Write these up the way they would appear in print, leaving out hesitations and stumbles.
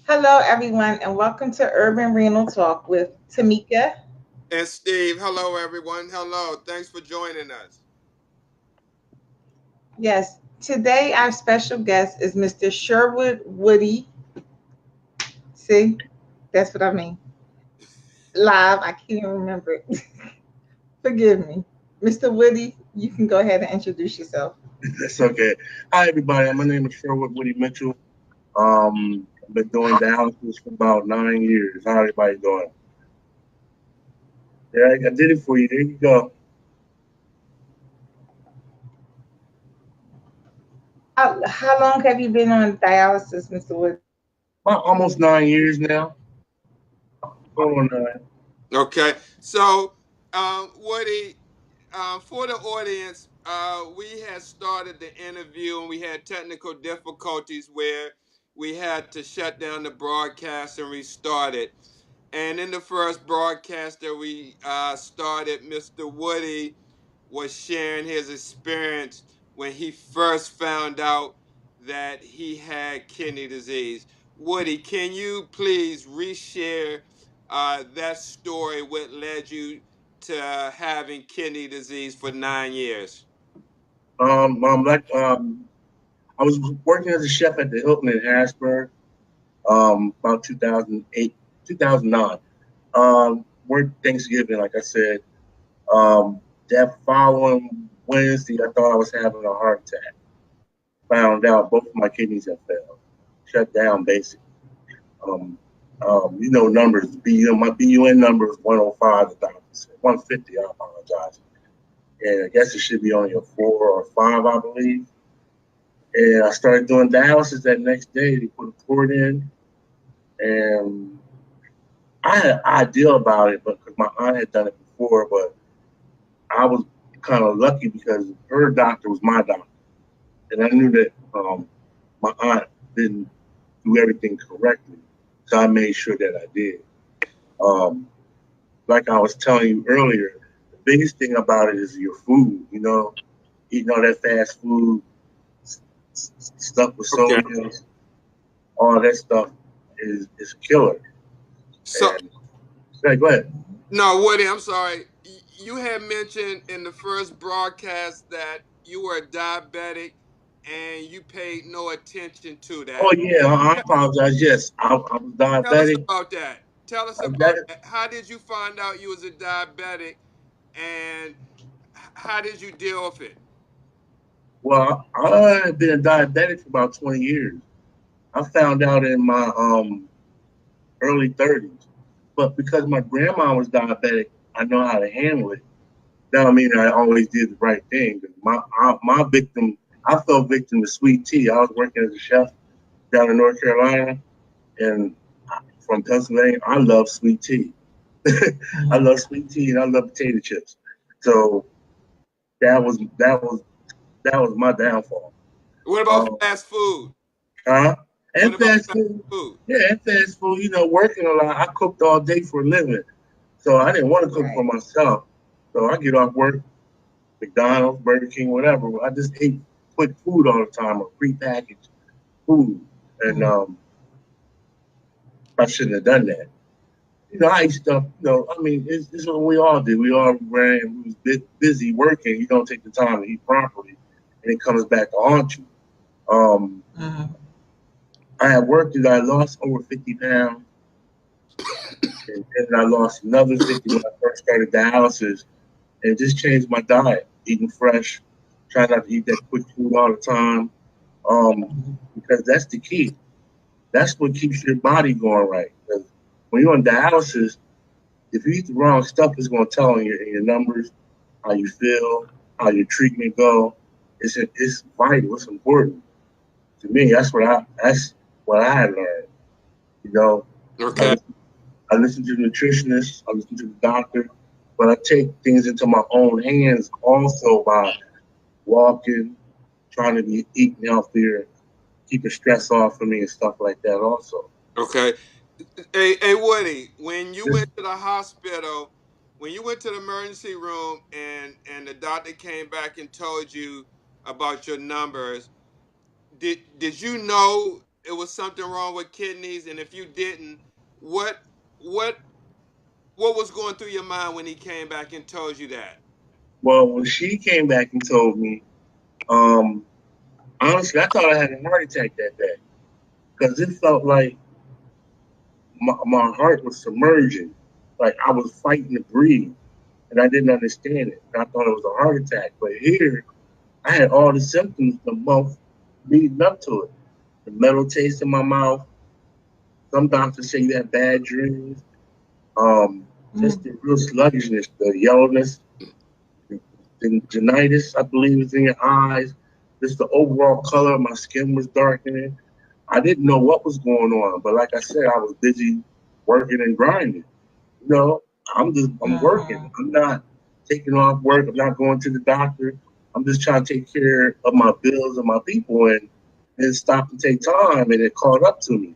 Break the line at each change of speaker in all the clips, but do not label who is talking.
Hello, everyone, and welcome to Urban Renal Talk with Tamika.
And Steve, hello everyone. Hello. Thanks for joining us.
Yes, today our special guest is Mr. Sherwood Woody. See, that's what I mean. Live, I can't even remember it. Forgive me. Mr. Woody, you can go ahead and introduce yourself.
That's okay. Hi, everybody. My name is Sherwood Woody Mitchell. I've been doing dialysis for about 9 years. How everybody doing? Yeah, I did it for you. There you go.
How long have you been on dialysis, Mr. Woody?
About almost 9 years now. Going on 9.
Okay. So, Woody, for the audience, we had started the interview and we had technical difficulties where we had to shut down the broadcast and restart it. And in the first broadcast that we started, Mr. Woody was sharing his experience when he first found out that he had kidney disease. Woody, can you please reshare that story? What led you to having kidney disease for 9 years?
Like, I was working as a chef at the Hilton in Harrisburg, about 2008, 2009. Worked Thanksgiving, like I said. That following Wednesday, I thought I was having a heart attack. Found out both of my kidneys had failed, shut down basically. Um, numbers. My BUN number is 105. The doctor said 150. I apologize. And I guess it should be only a 4 or 5, I believe. And I started doing dialysis that next day. They put a port in, and I had an idea about it, but because my aunt had done it before, but I was kind of lucky because her doctor was my doctor, and I knew that my aunt didn't do everything correctly, so I made sure that I did. Um, like I was telling you earlier, the biggest thing about it is your food. Eating all that fast food, stuff with
Okay.
sodium, all that stuff is a killer.
So,
And hey, go ahead.
no, Woody, I'm sorry. You had mentioned in the first broadcast that you were a diabetic and you paid no attention to
Oh
that.
yeah, I apologize. Yes, I was
Tell us
diabetic.
about that. Tell us about
That,
that. How did you find out you was a diabetic, and how did you deal with it?
well, I had been a diabetic for about 20 years. I found out in my early 30s, but because my grandma was diabetic, I know how to handle it. That don't mean I always did the right thing. My victim, I fell victim to sweet tea. I was working as a chef down in North Carolina, and from Pennsylvania, I love sweet tea. I
Mhm.
love sweet tea and I love potato chips. So that was my downfall.
What about
Um,
fast food?
huh?
What
And
about
fast
fast
food.
food?
Yeah, and fast food. Working a lot. I cooked all day for a living, so I didn't want to cook for
Right.
myself. So I get off work, McDonald's, Burger King, whatever. I just ate quick food all the time or prepackaged food, and
Mhm.
I shouldn't have done that. I used to, I mean, it's what we all do. We all ran, we was busy working. You don't take the time to eat properly, and it comes back to haunt you. Um,
Mhm.
I had worked and I lost over 50 pounds, and then I lost another 50 when I first started dialysis, and just changed my diet, eating fresh, trying not to eat that quick food all the time,
Mhm.
because that's the key. That's what keeps your body going right. 'Cause when you're on dialysis, if you eat the wrong stuff, it's going to tell on your numbers, how you feel, how your treatment go. It's vital. It's important to me. That's what I had learned. You know, I
Okay.
listen, I listen to the nutritionist, I listen to the doctor, but I take things into my own hands also by walking, trying to be eating healthier, keeping stress off of me and stuff like that. Also,
Okay. Hey, Woody, when you
just
went to the hospital, when you went to the emergency room and the doctor came back and told you about your numbers, did you know it was something wrong with kidneys, and if you didn't, what what what was going through your mind when he came back and told you that?
Well, when she came back and told me, um, honestly, I thought I had a heart attack that day because it felt like my heart was submerging, like I was fighting to breathe, and I didn't understand it. And I thought it was a heart attack. But here, I had all the symptoms the month leading up to it. The metal taste in my mouth. Some doctors say you have bad dreams. Just the real sluggishness, the yellowness, the genitis, I believe, is in your eyes. Just the overall color of my skin was darkening. I didn't know what was going on, but like I said, I was busy working and grinding. You know, I'm working. I'm not taking off work. I'm not going to the doctor. I'm just trying to take care of my bills and my people, and it stopped and take time, and it caught up to me.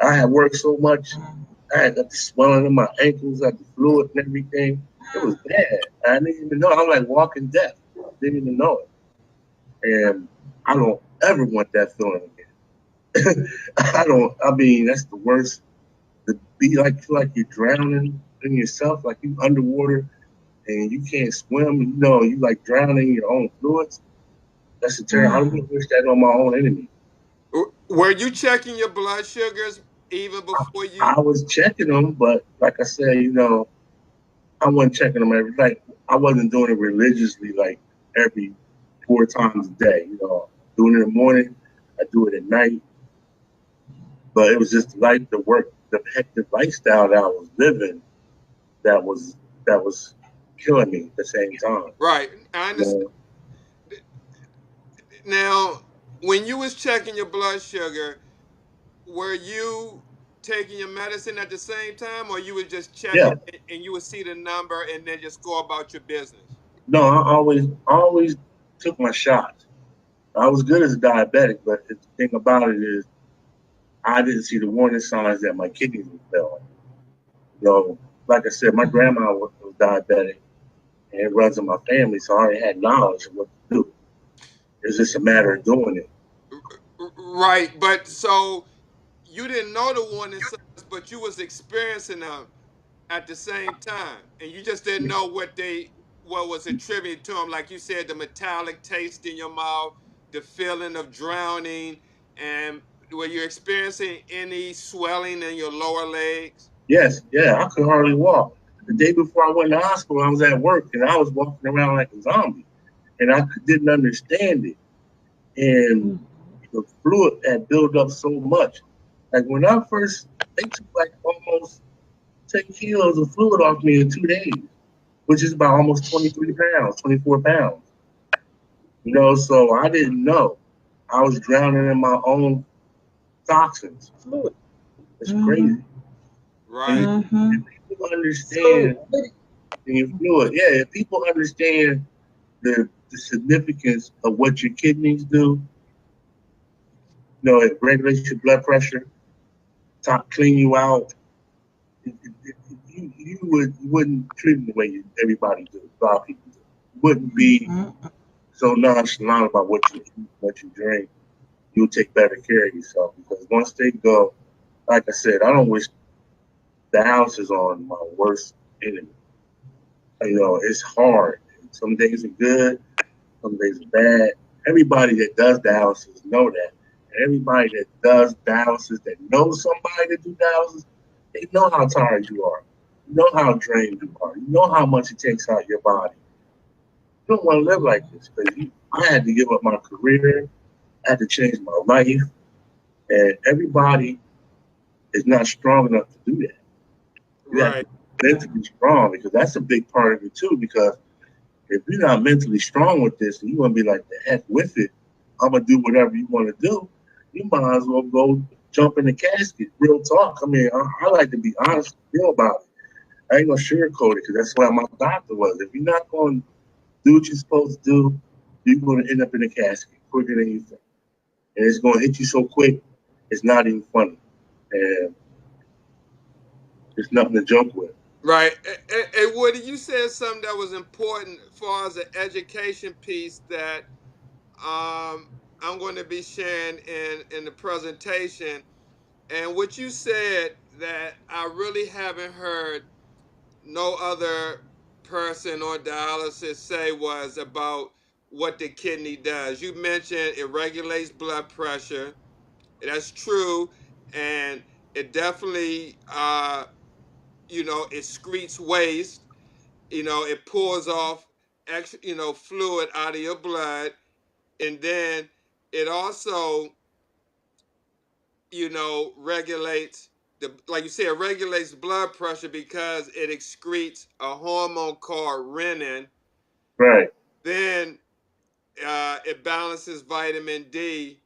I had worked so much. I had got the swelling in my ankles, I had the fluid and everything. It was bad. I didn't even know. I'm like walking death. Didn't even know it. And I don't ever want that feeling again. I don't. I mean, that's the worst. To be like feel like you're drowning in yourself, like you underwater and you can't swim. You know, you like drowning in your own fluids. That's a terrible. I don't wish that on my own enemy.
Were you checking your blood sugars even before you?
I was checking them, but like I said, I wasn't checking them every like I wasn't doing it religiously like every 4 times a day. Doing it in the morning, I do it at night. But it was just like the work, the hectic lifestyle that I was living that was that was killing me at the same time.
Right, I
You
understand.
know?
Now, when you was checking your blood sugar, were you taking your medicine at the same time, or you would just check
Yeah.
it and you would see the number and then just go about your business?
No, I always took my shots. I was good as a diabetic, but the thing about it is I didn't see the warning signs that my kidneys were failing. You know, like I said, my grandma was diabetic and it runs in my family, so I already had knowledge of what to do. It's just a matter of doing it.
Right, but so you didn't know the warning signs, but you was experiencing them at the same time, and you just didn't know what was attributed to them. Like you said, the metallic taste in your mouth, the feeling of drowning, and were you experiencing any swelling in your lower legs?
Yes, yeah, I could hardly walk. The day before I went to the hospital, I was at work and I was walking around like a zombie, and I didn't understand it. And the fluid had built up so much. Like when I first, they took like almost 10 kilos of fluid off me in 2 days, which is about almost 23 pounds, 24 pounds. So I didn't know. I was drowning in my own toxins. It's crazy. And
Right,
if people understand
So,
in your fluid, yeah, if people understand the significance of what your kidneys do, it regulates your blood pressure, top clean you out. You wouldn't treat them the way everybody do, a lot of people do. You wouldn't be so nonchalant about what you eat, what you drink. You'll take better care of yourself because once they go, like I said, I don't wish the house is on my worst enemy. It's hard. Some days are good, some days are bad. Everybody that does dialysis know that. And everybody that does dialysis that knows somebody that do dialysis, they know how tired you are. You know how drained you are. You know how much it takes out your body. You don't want to live like this because I had to give up my career. I had to change my life. And everybody is not strong enough to do that. You have to
right,
be mentally strong because that's a big part of it too. Because if you're not mentally strong with this and you want to be like the heck with it, I'm gonna do whatever you want to do. You might as well go jump in the casket. Real talk. I mean, I like to be honest, and real about it. I ain't gonna sugarcoat it because that's what my doctor was. If you're not gonna do what you're supposed to do, you're gonna end up in a casket quicker than you think, and it's gonna hit you so quick, it's not even funny, and it's nothing to joke with.
right. And Woody, you said something that was important as far as the education piece that I'm going to be sharing in the presentation. And what you said that I really haven't heard no other person on dialysis say was about what the kidney does. You mentioned it regulates blood pressure. That's true, and it definitely, it excretes waste. It pulls off extra, fluid out of your blood, and then it also, regulates like you said, it regulates blood pressure because it excretes a hormone called renin.
Right.
Then it balances vitamin D,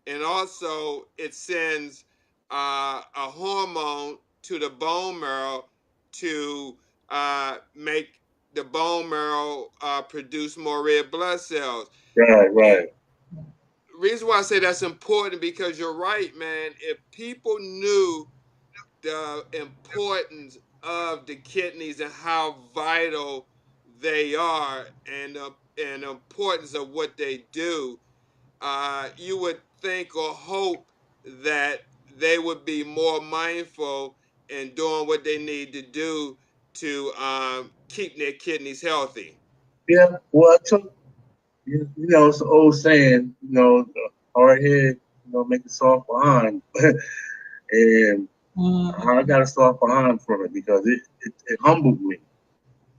and also it sends a hormone to the bone marrow to make the bone marrow produce more red blood cells.
Right.
And
Right.
reason why I say that's important because you're right, man. If people knew the importance of the kidneys and how vital they are and the importance of what they do, you would think or hope that they would be more mindful in doing what they need to do to keep their kidneys healthy.
Yeah. Well, I took it's an old saying. The hard head, make it soft behind, and I
Mhm.
got a soft behind from it because it humbled me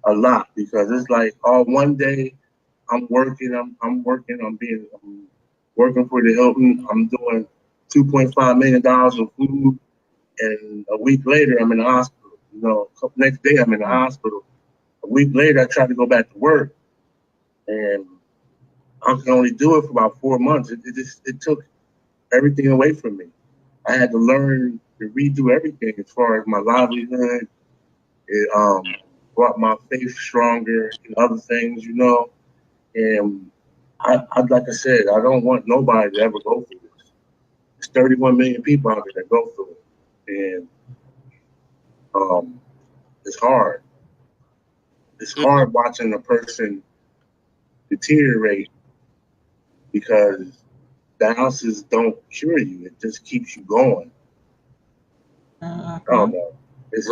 a lot because it's like, oh, one day I'm working, I'm working for the Hilton. I'm doing $2.5 million of food, and a week later I'm in the hospital. Next day I'm in the hospital. A week later I tried to go back to work, and I can only do it for about 4 months. It took everything away from me. I had to learn to redo everything as far as my livelihood. It brought my faith stronger in other things, And I like I said, I don't want nobody to ever go through this. There's 31 million people out there that go through it, and um, it's hard. It's hard watching a person deteriorate because dialysis don't cure you; it just keeps you going. I don't
Mhm.
know. It's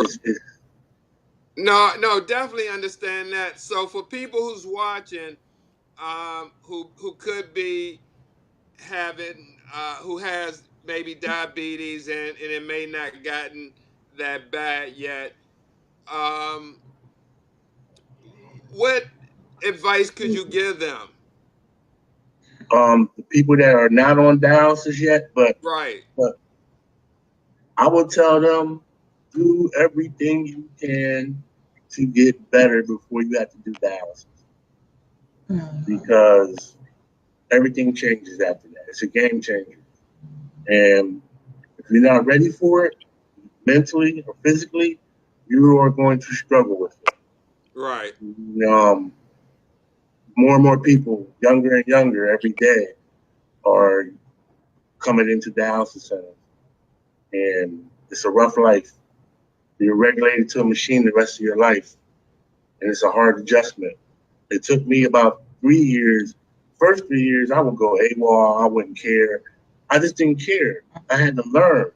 No, no, definitely understand that. So for people who's watching, who could be having who has maybe diabetes and it may not gotten that bad yet, um, what advice could you give them?
the people that are not on dialysis yet,
Right,
but I will tell them do everything you can to get better before you have to do dialysis
Mhm.
because everything changes after that. It's a game changer. And if you're not ready for it, mentally or physically, you are going to struggle with it.
right,
Um, More and more people, younger and younger every day, are coming into dialysis centers. And it's a rough life. You're regulated to a machine the rest of your life. And it's a hard adjustment. It took me about 3 years. First 3 years, I would go AWOL. I wouldn't care. I just didn't care. I had to learn.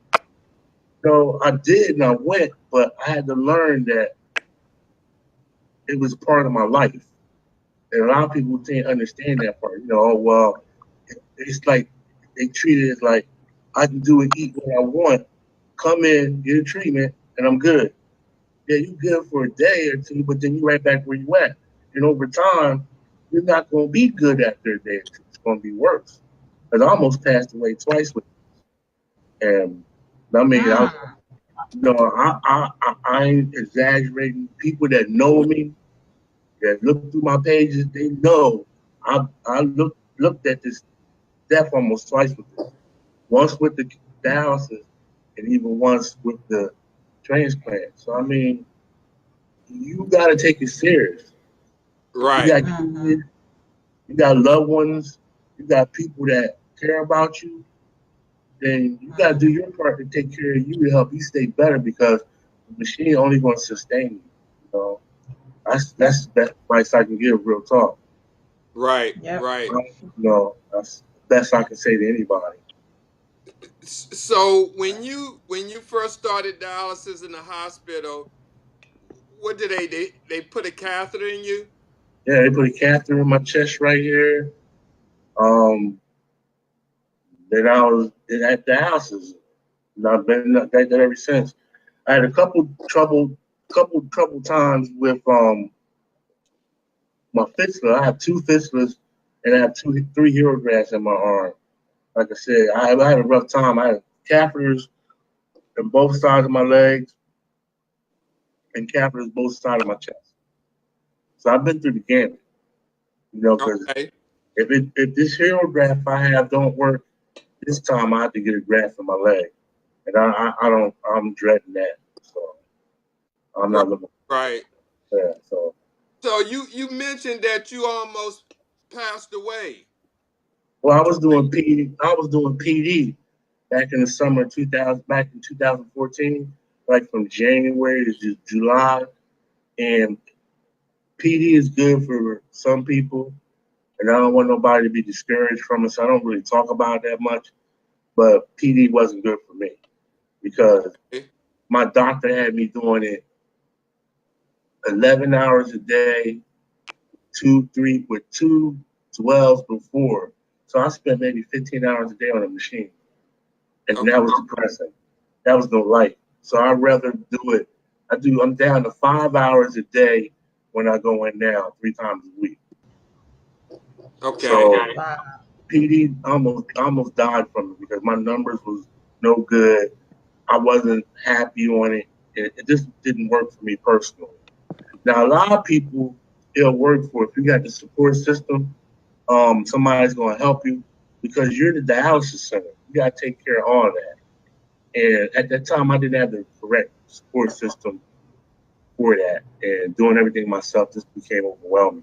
I did and I went, but I had to learn that it was part of my life. And a lot of people didn't understand that part. Oh, well, it's like they treat it as like I can do and eat what I want, come in, get a treatment, and I'm good. Yeah, you good for a day or two, but then you right back where you at. And over time, you're not going to be good after a day or two. It's going to be worse. Because I almost passed away twice with it. And I mean,
Mm.
I ain't exaggerating. People that know me, that look through my pages, they know I looked at this death almost twice with this. Once with the dialysis, and even once with the transplant. So I mean, you got to take it serious. If you
right,
got kids,
Mhm.
you got loved ones, you got people that care about you, then you got to do your part to take care of you to help you stay better because the machine only going to sustain you. You know, that's
Yep.
the best advice I can give. Real talk.
right,
Yep.
right.
That's best I can say to anybody.
So when you first started dialysis in the hospital, what did they put a catheter in you?
Yeah, they put a catheter in my chest right here. Um, then I was at dialysis, and I've been like that ever since. I had a couple times with my fistula. I have two fistulas, and I have three hero grafts in my arm. Like I said, I had a rough time. I had catheters on both sides of my legs and catheters both sides of my chest. So I've been through the gamut, because
Okay.
if this hero graft I have don't work this time, I have to get a graft in my leg, and I don't. I'm dreading that. So I'm
Right.
not looking
Right.
for that. So
So you mentioned that you almost passed away.
well, I was doing PD back in the summer of 2000, back in 2014, like from January to July, and PD is good for some people, and I don't want nobody to be discouraged from it, so I don't really talk about it that much. But PD wasn't good for me because
Okay.
my doctor had me doing it 11 hours a day, with two 12s before. So I spent maybe 15 hours a day on a machine, and
Okay.
that was depressing. That was no life. So I'd rather do it. I'm down to 5 hours a day when I go in now, 3 times a week.
Okay.
So
Wow.
PD almost died from it because my numbers was no good. I wasn't happy on it. It just didn't work for me personally. Now a lot of people it'll work for if you got the support system. Somebody's going to help you because you're the dialysis center. You got to take care of all of that. And at that time, I didn't have the correct support system for that, and doing everything myself just became overwhelming.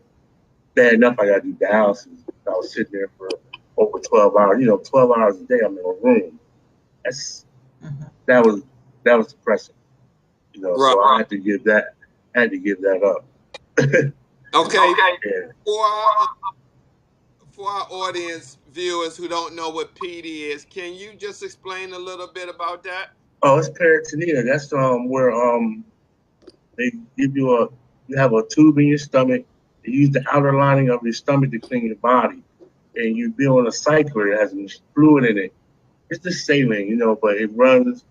Bad enough, I got to do dialysis. I was sitting there for over 12 hours. 12 hours a day. I'm in a room. That's
Mhm.
that was that was depressing.
Right.
So I had to give that up.
Okay.
Yeah.
For for our audience viewers who don't know what PD is, can you just explain a little bit about that?
Oh, it's peritoneal. That's where they give you have a tube in your stomach. They use the outer lining of your stomach to clean your body, and you be on a cycler that has fluid in it. It's the saline, but it runs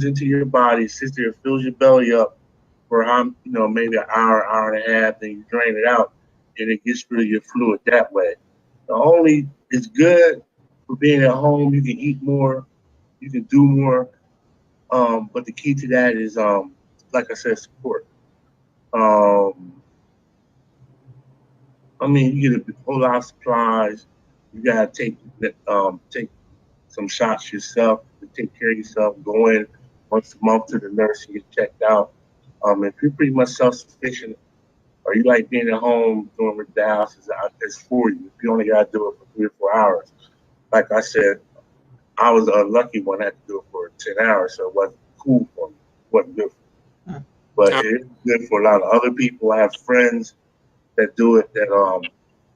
into your body, sits there, fills your belly up for maybe an hour, hour and a half, then you drain it out, and it gets rid of your fluid that way. It's good for being at home. You can eat more, you can do more, but the key to that is, like I said, support. Um, I mean, you get a whole lot of supplies. You gotta take some shots yourself to take care of yourself. Go in once a month to the nurse and get checked out. If you're pretty much self-sufficient, or you like being at home doing dialysis, it's for you. If you only gotta do it for 3 or 4 hours, like I said, I was a lucky one. I had to do it for 10 hours, so it wasn't cool for me. It wasn't good for me.
Mm.
But
Uh,
it is good for a lot of other people. I have friends that do it that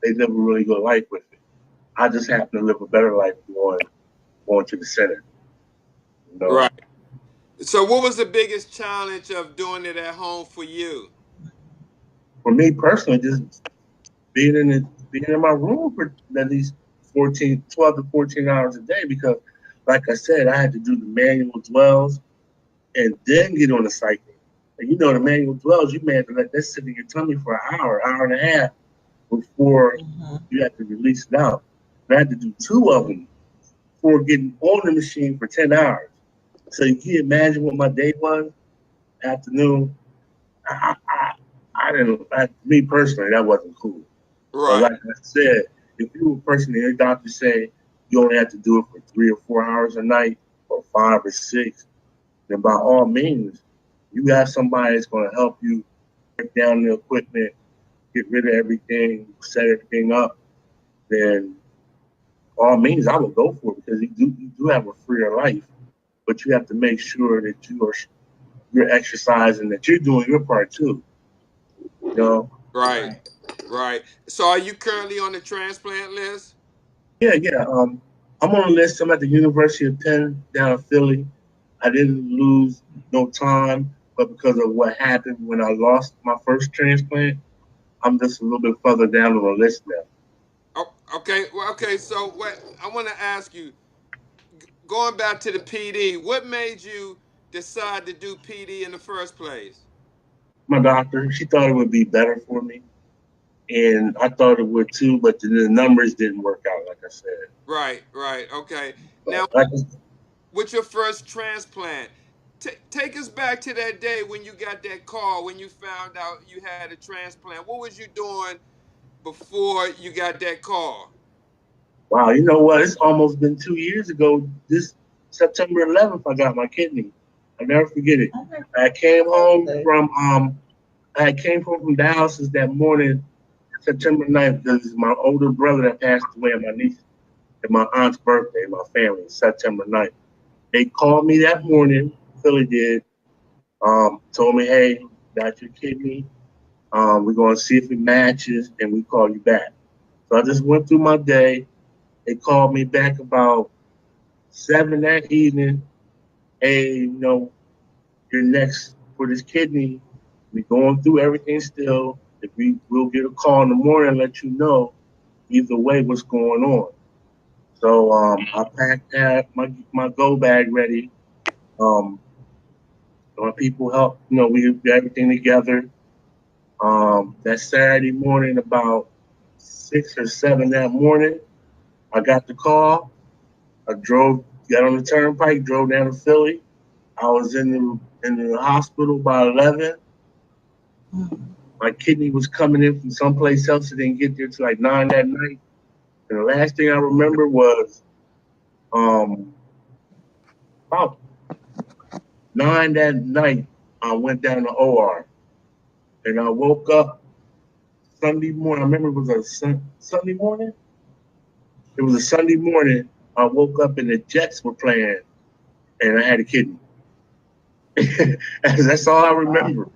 they live a really good life with it. I just happen to live a better life going to the center. You know,
right. So, what was the biggest challenge of doing it at home for you?
for me personally, just being in my room for at least 12 to 14 hours a day because, like I said, I had to do the manual dwells and then get on the cycle. And the manual dwells, you may have to let that sit in your tummy for an hour, hour and a half before
Mhm.
you have to release it out. And I had to do two of them before getting on the machine for 10 hours. So you can imagine what my day was. Afternoon, I didn't. Me personally, that wasn't cool. But
Right.
like I said, if you a person that your doctor say you only have to do it for 3 or 4 hours a night, or 5 or 6, then by all means, you have somebody that's going to help you break down the equipment, get rid of everything, set everything up. Then all means, I would go for it because you do have a freer life, but you have to make sure that you're exercising, that you're doing your part too. You know,
Right.
Right.
Right. So, are you currently on the transplant list?
Yeah. I'm on the list. I'm at the University of Penn down in Philly. I didn't lose no time, but because of what happened when I lost my first transplant, I'm just a little bit further down on the list now.
Oh, okay. Well, okay. So what I want to ask you, going back to the PD, what made you decide to do PD in the first place?
My doctor, she thought it would be better for me, and I thought it would too, but the numbers didn't work out, like I said.
Right, right. Okay.
But
Now,
like,
with your first transplant, take us back to that day when you got that call, when you found out you had a transplant. What was you doing before you got that call?
wow, you know what? It's almost been 2 years ago. This September 11th, I got my kidney. I never forget it.
Oh my
I came home
birthday.
from I came home from dialysis that morning, September 9th, because my older brother that passed away, and my niece and my aunt's birthday, my family, September 9th. They called me that morning, Philly did, told me, hey, got your kidney. We're going to see if it matches, and we call you back. So I just went through my day. They called me back about 7 that evening. Hey, you're next for this kidney. We're going through everything still. If we'll get a call in the morning and let you know either way what's going on. So I packed that my go bag ready. Um, my people helped. We got everything together. That Saturday morning, about 6 or 7 that morning, I got the call. I got on the turnpike, drove down to Philly. I was in the hospital by 11.
Mm.
My kidney was coming in from someplace else. It didn't get there till like 9 that night. And the last thing I remember was um, about 9 that night. I went down to OR and I woke up Sunday morning. I remember it was a Sunday morning. It was a Sunday morning. I woke up and the Jets were playing, and I had a kidney. That's all I
Wow.
remember.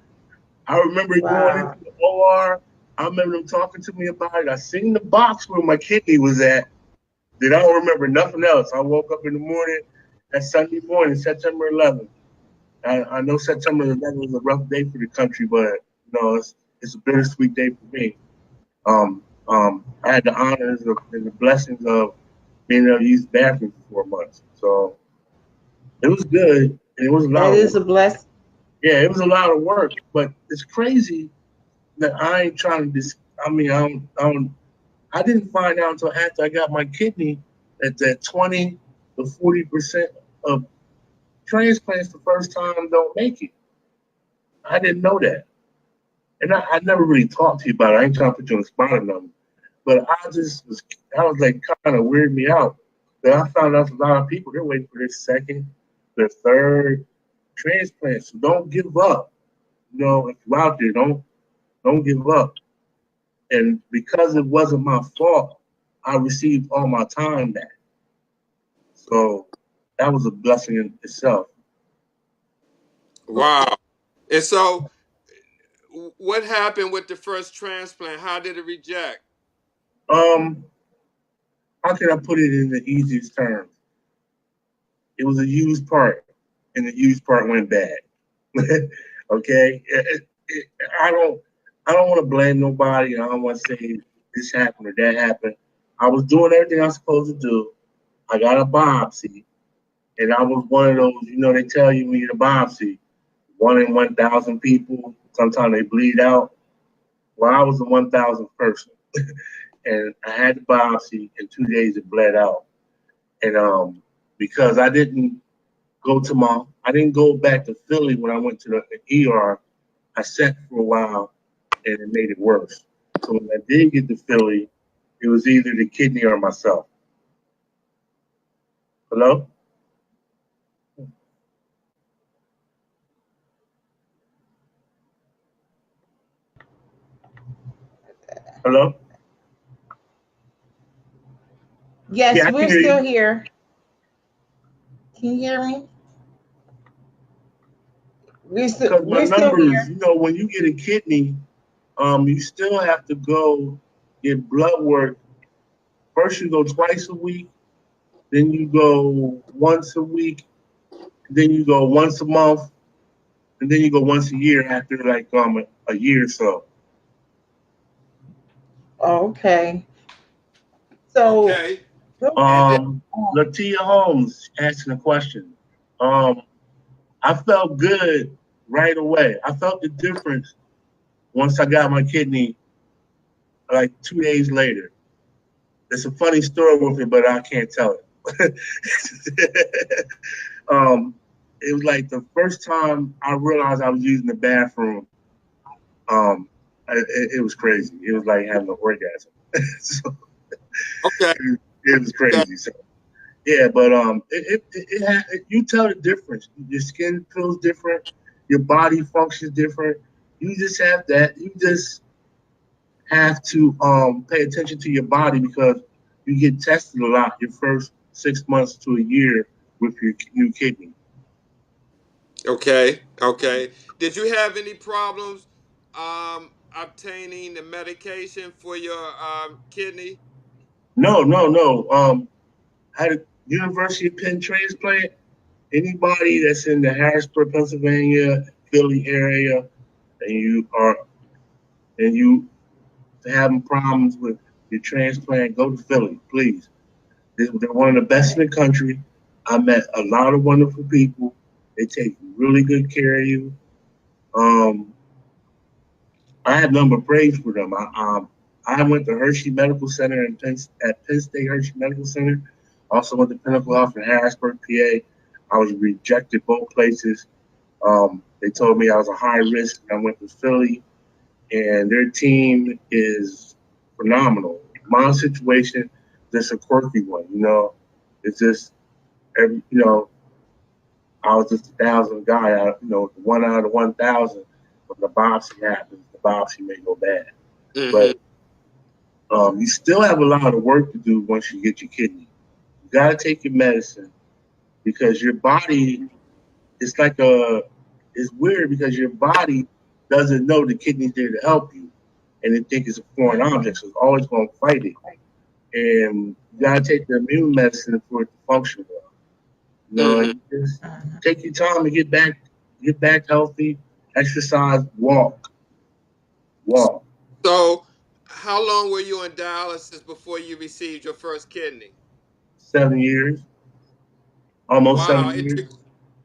I remember going into
Wow.
the OR. I remember them talking to me about it. I seen the box where my kidney was at. Then I don't remember nothing else. I woke up in the morning, that Sunday morning, September 11th. I know September 11th was a rough day for the country, but it's a bittersweet day for me. I had the honors and the blessings of being able to use the bathroom for 4 months. So it was good, and it was a
That
lot of
is a
work.
blessing.
Yeah, it was a lot of work, but it's crazy that I ain't trying to. I mean, I didn't find out until after I got my kidney that 20 to 40% of transplants the first time don't make it. I didn't know that, and I never really talked to you about it. I ain't trying to put you on the spot or nothing, but I was like kind of weirded me out. That I found out a lot of people they're waiting for their second, their third transplant. So don't give up. If you're out there, don't give up. And because it wasn't my fault, I received all my time back. So that was a blessing in itself.
Wow. And so, what happened with the first transplant? How did it reject?
Um, how can I put it in the easiest terms? It was a used part, and the used part went bad. Okay, I don't, I don't want to blame nobody. I don't want to say this happened or that happened. I was doing everything I was supposed to do. I got a biopsy, and I was one of those. They tell you when you get a biopsy, 1 in 1,000 people. Sometimes they bleed out. Well, I was the 1,000th person, and I had the biopsy. In 2 days, it bled out, and because I didn't go back to Philly when I went to the ER. I sat for a while, and it made it worse. So when I did get to Philly, it was either the kidney or myself. Hello, hello. Yeah,
Yes,
I can
we're
hear
still
you.
here. Can you hear me?
Because my
We're still
numbers,
here.
when you get a kidney, you still have to go get blood work First you go twice a week, then you go once a week, then you go once a month, and then you go once a year after like a year or so.
Okay. So
Okay.
go
And then,
on.
Latia Holmes asking a question. Um, I felt good right away. I felt the difference once I got my kidney like 2 days later. It's a funny story with it, but I can't tell it. It was like the first time I realized I was using the bathroom. It was crazy. It was like having an orgasm. So
okay.
it was
Okay.
crazy. So yeah, but you tell the difference. Your skin feels different. Your body functions different. You just have that. You just have to pay attention to your body because you get tested a lot your first 6 months to a year with your new kidney.
Okay. Okay. Did you have any problems obtaining the medication for your kidney?
No, no, no. I had a University of Penn transplant. Anybody that's in the Harrisburg, Pennsylvania, Philly area, and you having problems with your transplant, go to Philly, please. They're one of the best in the country. I met a lot of wonderful people. They take really good care of you. Um, I had number of praise for them. I went to Hershey Medical Center at Penn State Hershey Medical Center. Also went to Pinnacle Health in Harrisburg, PA. I was rejected both places. They told me I was a high risk. I went to Philly, and their team is phenomenal. My situation, just a quirky one. It's just I was just a thousand guy. One out of 1,000. When the biopsy happens, the biopsy may go bad.
Mm-hmm.
But you still have a lot of work to do once you get your kidney. You got to take your medicine because your body, it's like it's weird because your body doesn't know the kidney's there to help you, and it thinks it's a foreign object, so it's always going to fight it. And you got to take the immune medicine for it to function well.
Mm-hmm.
And just take your time to get back healthy, exercise, walk.
So, how long were you on dialysis before you received your first kidney?
7 years, almost
Wow,
7 years.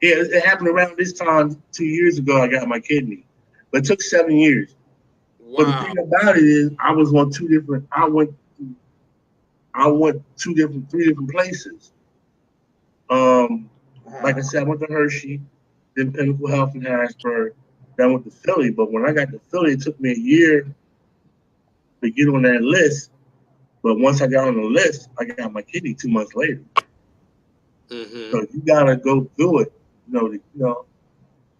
Yeah, it happened around this time 2 years ago. I got my kidney, but it took 7 years. But the
wow.
thing about it is, I was on two different. I went three different places. Um, like I said, I went to Hershey, then Pinnacle Health in Harrisburg, then I went to Philly. But when I got to Philly, it took me a year to get on that list. But once I got on the list, I got my kidney 2 months later.
Mm-hmm.
So you gotta go through it. You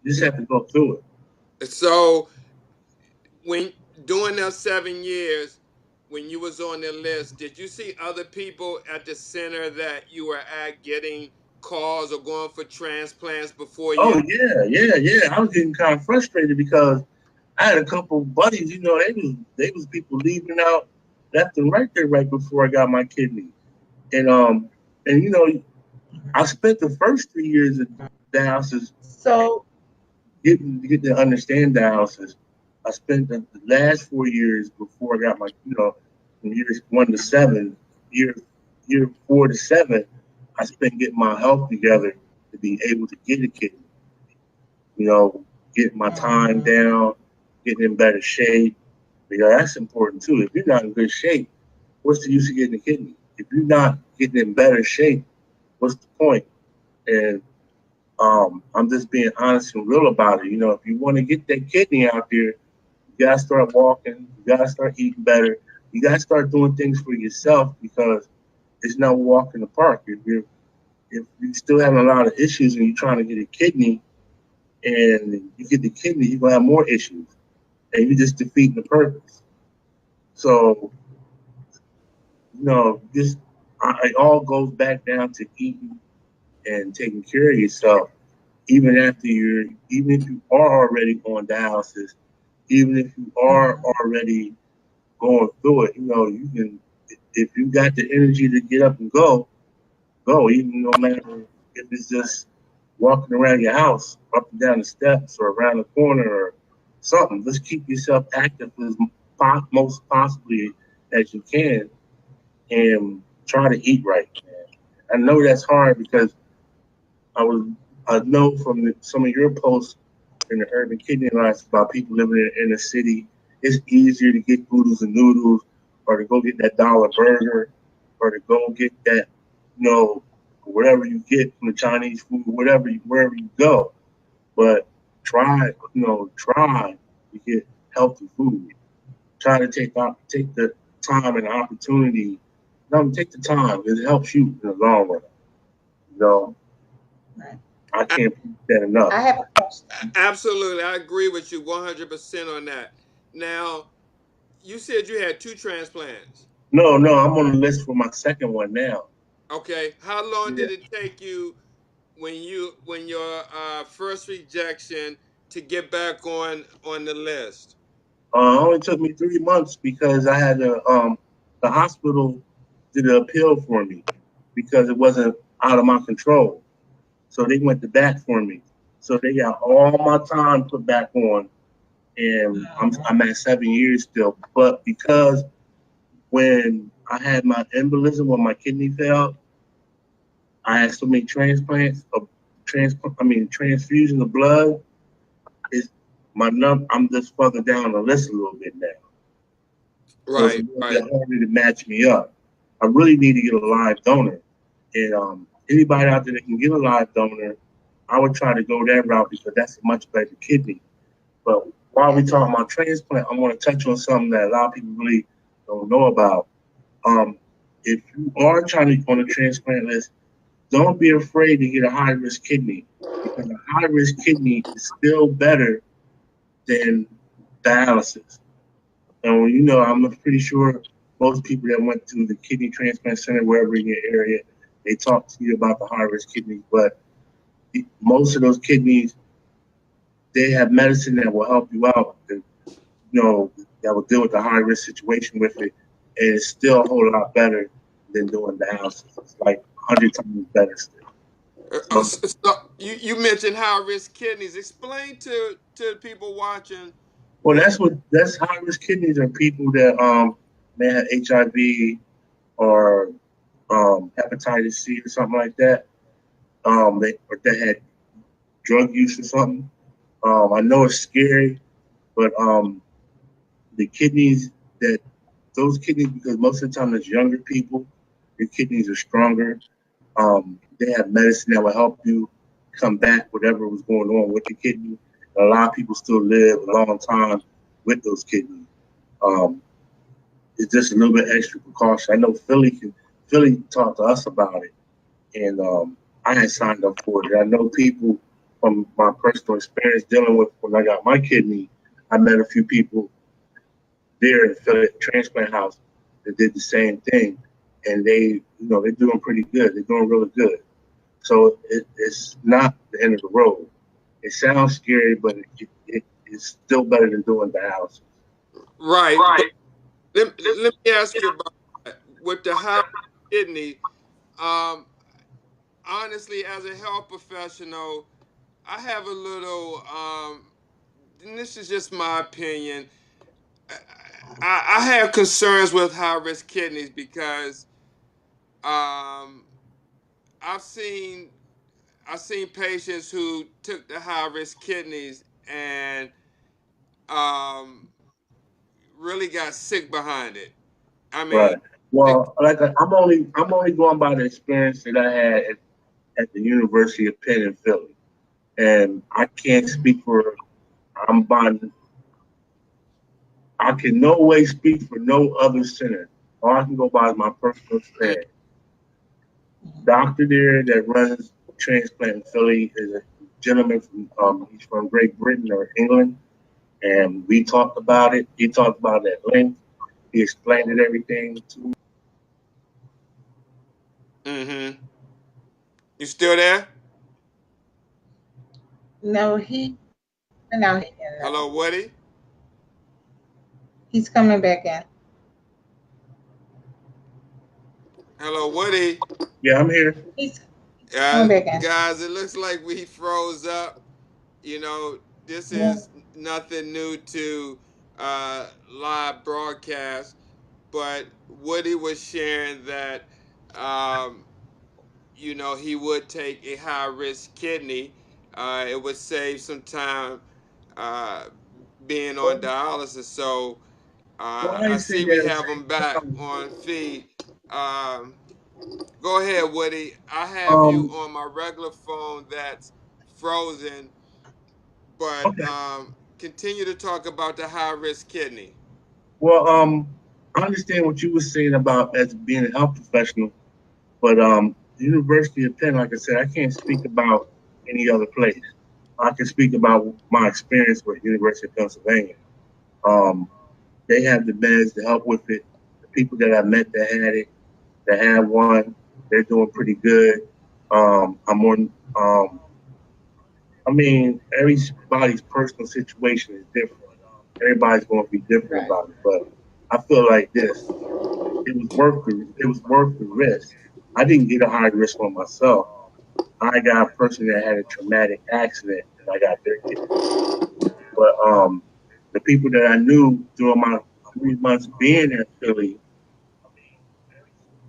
just have to go through it.
So, when during those 7 years, when you was on the list, did you see other people at the center that you were at getting calls or going for transplants before you?
Oh yeah, yeah, yeah. I was getting kind of frustrated because I had a couple of buddies. They was people leaving out left and right there right before I got my kidney, and I spent the first 3 years of dialysis
So
getting to understand dialysis. I spent the last 4 years before I got from years 1 to 7, year year 4 to 7, I spent getting my health together to be able to get a kidney. You know, getting my time
mhm.
down, getting in better shape. Because that's important too. If you're not in good shape, what's the use of getting a kidney? If you're not getting in better shape, what's the point? And I'm just being honest and real about it. If you want to get that kidney out there, you gotta start walking. You gotta start eating better. You gotta start doing things for yourself because it's not a walk in the park. If you're still having a lot of issues and you're trying to get a kidney and you get the kidney, you're gonna have more issues, and you're just defeating the purpose. So this it all goes back down to eating and taking care of yourself. Even if you are already on dialysis, even if you are already going through it, you can. if you got the energy to get up and go, go. Even no matter if it's just walking around your house, up and down the steps, or around the corner, or something. Just keep yourself active as most possibly as you can, and try to eat right. I know that's hard because I was I know from some of your posts in the Urban Kidney Alliance about people living in the inner city, it's easier to get oodles and noodles, or to go get that dollar burger, or to go get that, whatever you get from the Chinese food, wherever you go. But try to get healthy food. Try to take the time and the opportunity. No, take the time. It helps you in the long run. You know,
Right.
I can't put that enough.
I have a question.
Absolutely, I agree with you 100% on that. Now, you said you had two transplants.
No, no, I'm on the list for my second one now.
Okay, how long
Yeah.
did it take you when your first rejection to get back on the list?
It only took me 3 months because I had the hospital did an appeal for me because it wasn't out of my control. So they went to bat for me. So they got all my time put back on, and I'm at 7 years still. But because when I had my embolism, when my kidney failed, I had so many transfusions of blood. Is I'm just further down the list a little bit now. So it's a
Right,
little bit
right.
harder to match me up. I really need to get a live donor. And anybody out there that can get a live donor, I would try to go that route because that's a much better kidney. But while we talking about transplant, I want to touch on something that a lot of people really don't know about. Um, if you are trying to go on a transplant list, don't be afraid to get a high risk kidney because a high risk kidney is still better than dialysis. And I'm pretty sure most people that went to the kidney transplant center, wherever in your area, they talk to you about the high risk kidneys. But most of those kidneys, they have medicine that will help you out, that will deal with the high risk situation with it. And it's still a whole lot better than doing dialysis. It's like 100 times better still. So,
So you mentioned high risk kidneys. Explain to people watching
well,
what.
that's high risk kidneys are people that may have HIV or hepatitis C or something like that. They had drug use or something. I know it's scary, but the kidneys that those kidneys, because most of the time it's younger people, your kidneys are stronger. They have medicine that will help you combat whatever was going on with the kidney. And a lot of people still live a long time with those kidneys. Um, it's just a little bit extra precaution. I know Philly talked to us about it, and I had signed up for it. I know people from my personal experience dealing with when I got my kidney. I met a few people there in Philly transplant house that did the same thing, and they're doing pretty good. They're doing really good. So it's not the end of the road. It sounds scary, but it's still better than doing dialysis.
Right, but
Right.
let me ask you about that. With the high kidney, um, honestly, as a health professional, I have a little, and this is just my opinion. I have concerns with high risk kidneys because um, I've seen I've seen patients who took the high risk kidneys and um, really got sick behind it. I mean,
Right.
they,
Well, I'm only going by the experience that I had at the University of Penn in Philly, and I can't speak for. I'm by. I can no way speak for no other center. All I can go by is my personal experience. Doctor there that runs transplant in Philly is a gentleman from he's from Great Britain or England, and we talked about it. He talked about it at length. He explained it everything to me.
mm-hmm. You still there?
No, he no, he
Hello, Woody.
he's coming back in.
Hello, Woody.
Yeah, I'm here.
He's coming back in.
Guys, it looks like we froze up. You know, this
Yeah.
is nothing new to live broadcast, but Woody was sharing that, um, you know, he would take a high risk kidney. It would save some time uh, being on dialysis. So
Well, I
I
didn't say
see we
that.
have him back on feed. Um, Go ahead, Woody. I have you
Um,
on my regular phone that's frozen, but
okay.
continue to talk about the high risk kidney.
Well, I understand what you were saying about as being a health professional, but the University of Penn, like I said, I can't speak about any other place. I can speak about my experience with University of Pennsylvania. Um, they have the meds to help with it. The people that I met that had it, that had one, they're doing pretty good. I'm on. I mean, everybody's personal situation is different. Everybody's going to be different
Right.
about it, but I feel like this: it was worth the risk. I didn't get a high risk on myself. I got a person that had a traumatic accident, and I got their kidney. But the people that I knew during my 3 months being in Philly,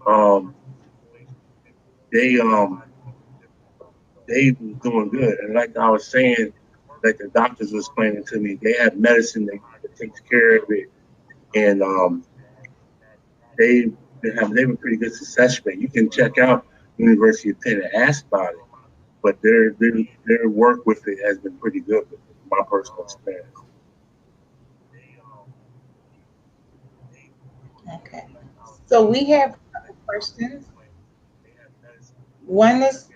um, they they was doing good. And like I was saying, like the doctors was explaining to me, they have medicine that takes care of it, and they they have a pretty good success rate. You can check out University of Penn and ask about it, but their work with it has been pretty good with it, my personal experience.
Okay. So we have a couple questions. One is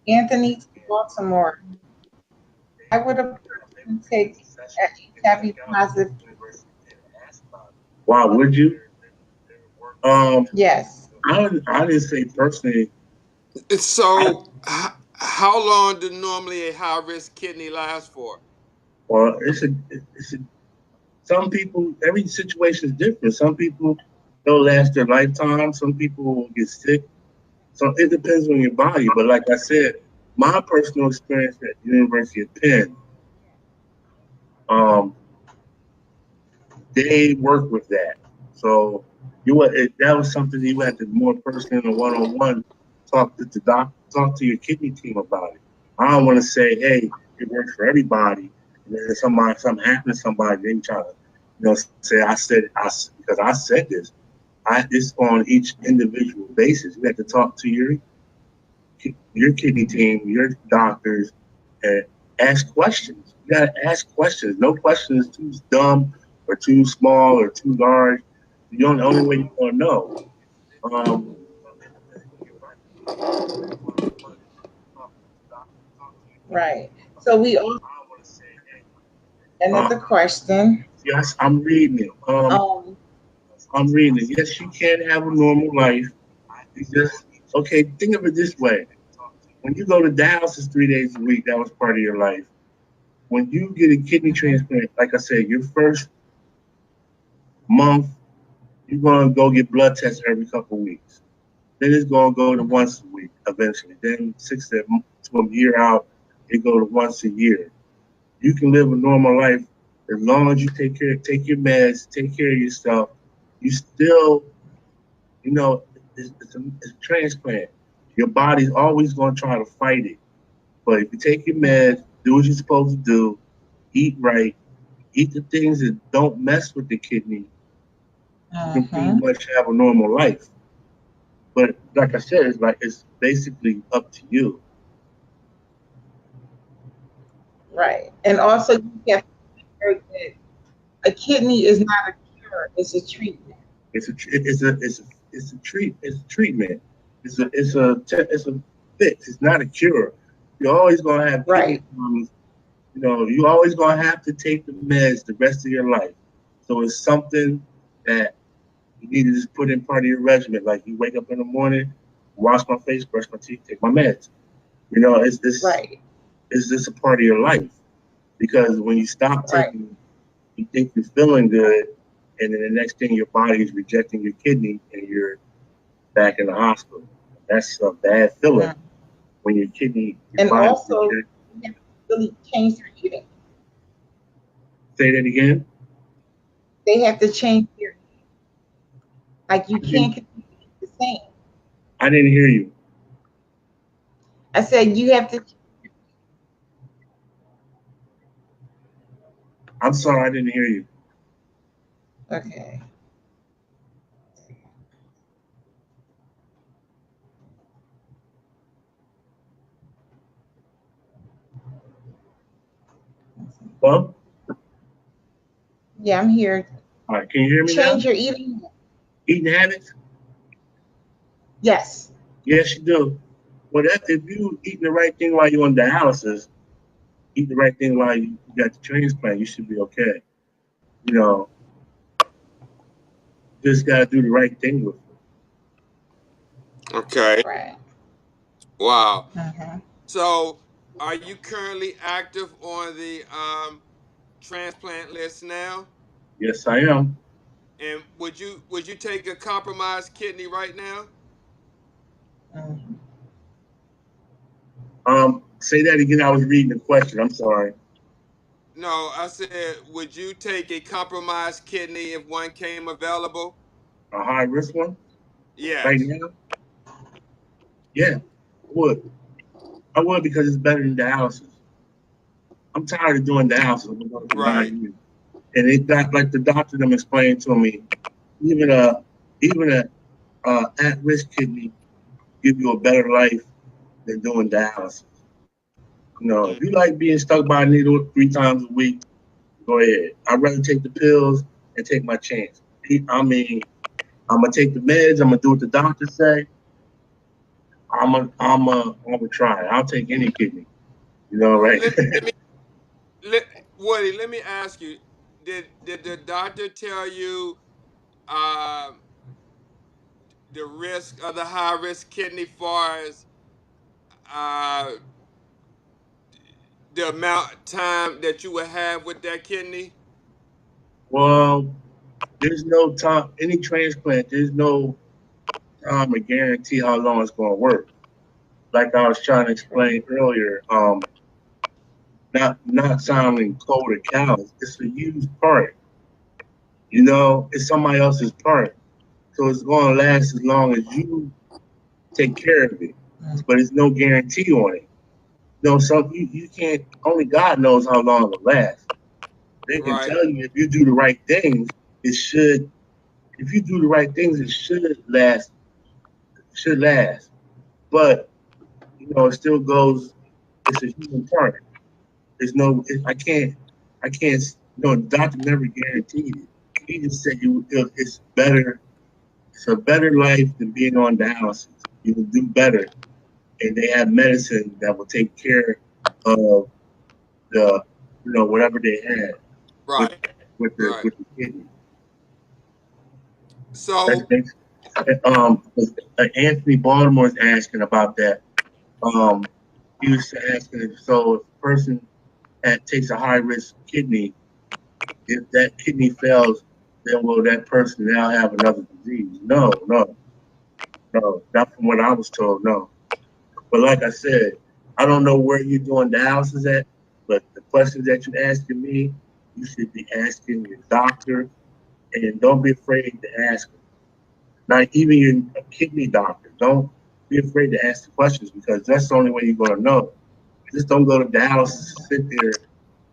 Anthony to Baltimore. Why would a person take a HIV positive?
Why would you? Um,
Yes.
I didn't say personally. I,
So, how long do normally a high risk kidney last for?
well, it's a some people. Every situation is different. Some people they'll last their lifetime. Some people will get sick. So it depends on your body. But like I said, my personal experience at the University of Penn, um, they work with that. So that was something you had to more personally and one on one talk to the talk to your kidney team about it. I don't want to say, hey, it works for everybody, and then something happens to somebody, then try to, say because I said this. It's on each individual basis. You have to talk to your kidney team, your doctors, and ask questions. You got to ask questions. No question is too dumb or too small or too large. The only way you're going to know. Um,
Right. So we also
uh,
another question.
yes, I'm reading it.
Um,
I'm reading it. Yes, you can have a normal life. You just okay. Think of it this way: when you go to dialysis 3 days a week, that was part of your life. When you get a kidney
mhm,
transplant, like I said, your first month, you're going to go get blood tests every couple of weeks. Then it's going to go to
mhm.
once a week eventually. Then to a year out, it go to once a year. You can live a normal life as long as you take your meds, take care of yourself. You still, you know, it's a transplant. Your body's always going to try to fight it. But if you take your meds, do what you're supposed to do, eat right, eat the things that don't mess with the kidney, you can pretty
Mhm.
much have a normal life. But like I said, it's basically up to you.
Right. And also you have heard that a kidney is not a cure, it's a treatment.
It's a treatment. It's a fix. It's not a cure. You're always gonna have kidney
Right.
problems. You always gonna have to take the meds the rest of your life. So it's something that you need to just put in part of your regimen. Like you wake up in the morning, wash my face, brush my teeth, take my meds.
Right.
It's just a part of your life. Because when you stop
Right.
taking, you think you're feeling good, and then the next thing your body is rejecting your kidney, and back in the hospital. That's a bad feeling
Mm.
when your kidney, your
And
body
also,
rejects.
you have to really change their eating.
Say that again.
They have to change their, like, you
I didn't,
can't continue to eat the same.
I didn't hear you.
I said you have to.
I'm sorry, I didn't hear you.
Okay.
Well,
Yeah, I'm here.
all right, can you hear me now?
Change your eating.
Eating habits?
Yes.
Yes, you do. Well, that, if you eating the right thing while you're on dialysis, eat the right thing while you got the transplant, you should be okay. You know, just got to do the right thing with it.
Okay.
Right.
Wow.
Uh-huh.
So, are you currently active on the transplant list now?
Yes, I am.
And would you take a compromised kidney right now?
Mhm.
Say that again. I was reading the question. I'm sorry.
No, I said, would you take a compromised kidney if one came available?
A high risk one right
Yes.
now? Yeah, I would. I would because it's better than dialysis. I'm tired of doing dialysis. I've been doing it for
Right.
9 years, and it got like the doctor them explained to me. Even a at risk kidney give you a better life than doing dialysis. You know, if
Mm.
you like being stuck by a needle 3 times a week, go ahead. I'd rather take the pills and take my chance. I mean, I'm gonna take the meds. I'm gonna do what the doctors say. I'm gonna try. I'll take any kidney. You know, right?
Let me let Woody. Let me ask you: Did the doctor tell you um, the risk of the high risk kidney, far as uh, the amount of time that you would have with that kidney?
Well, there's no time. Any transplant, there's no time to guarantee how long it's gonna work. Like I was trying to explain earlier, not sounding cold or callous. It's a used part. You know, it's somebody else's part. So it's going to last as long as you take care of it. But there's no guarantee on it. No, so you can't, only God knows how long it'll last. They can
Right.
tell you if you do the right things, it should, if you do the right things, it should last. But, it still goes, it's a human part. There's no, I can't, no, the doctor never guaranteed it. He just said it's better. It's a better life than being on dialysis. You will do better, and they have medicine that will take care of the, whatever they had with
Right. Right.
with the kidney. That's
So,
makes Anthony Baltimore's asking about that. Um, he was asking, so if a person takes a high risk kidney, if that kidney fails, then will that person now have another disease? No, no, no. Not from what I was told. No. But like I said, I don't know where you're doing dialysis at, but the questions that you're asking me, you should be asking your doctor, and don't be afraid to ask them. Not even your kidney doctor. Don't be afraid to ask the questions because that's the only way you're going to know. Just don't go to dialysis, sit there,